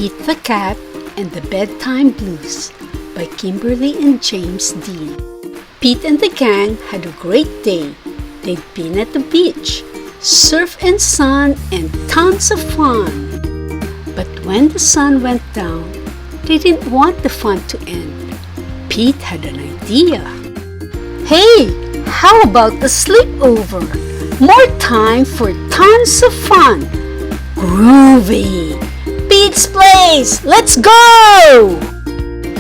Pete the Cat and the Bedtime Blues by Kimberly and James Dean. Pete and the gang had a great day. They'd been at the beach, surf and sun, and tons of fun. But when the sun went down, they didn't want the fun to end. Pete had an idea. Hey, how about a sleepover? More time for tons of fun. Groovy! Pete's place! Let's go!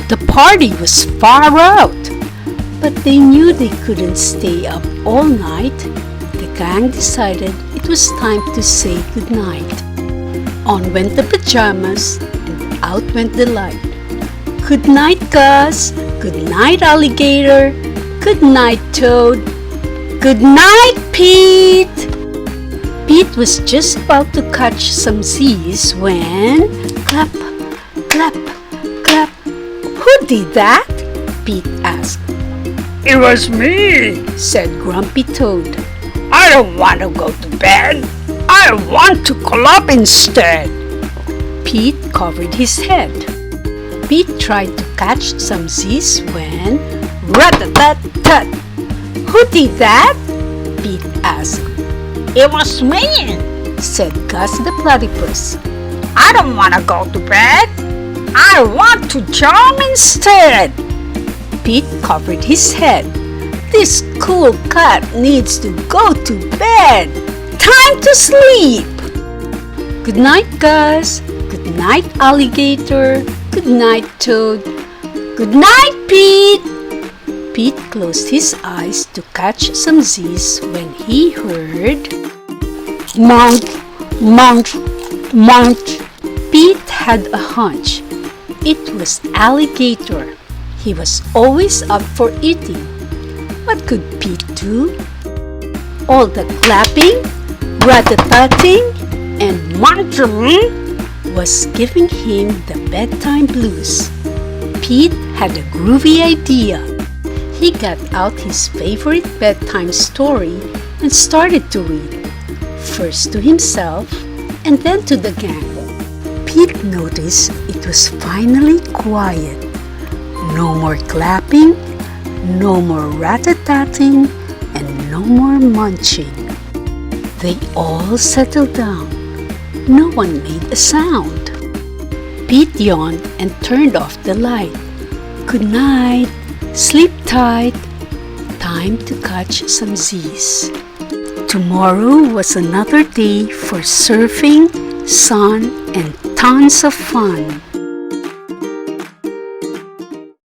The party was far out, but they knew they couldn't stay up all night. The gang decided it was time to say goodnight. On went the pajamas and out went the light. Good night, Gus. Good night, alligator. Good night, Toad. Good night, Pete. Pete was just about to catch some Z's when clap, clap, clap. Who did that? Pete asked. It was me, said Grumpy Toad. I don't want to go to bed. I want to club instead. Pete covered his head. Pete tried to catch some Z's when rat-a-tat-tat. Who did that? Pete asked. It was me, said Gus the platypus. I don't want to go to bed. I want to jump instead. Pete covered his head. This cool cat needs to go to bed. Time to sleep. Good night, Gus. Good night, alligator. Good night, Toad. Good night, Pete. Pete closed his eyes to catch some Z's when he heard munch, munch, munch. Pete had a hunch. It was alligator. He was always up for eating. What could Pete do? All the clapping, rat-a-tatting, and munching was giving him the bedtime blues. Pete had a groovy idea. He got out his favorite bedtime story and started to read, first to himself and then to the gang. Pete noticed it was finally quiet. No more clapping, no more rat-a-tatting, and no more munching. They all settled down. No one made a sound. Pete yawned and turned off the light. Good night. Sleep tight. Time to catch some Z's. Tomorrow was another day for surfing, sun, and tons of fun.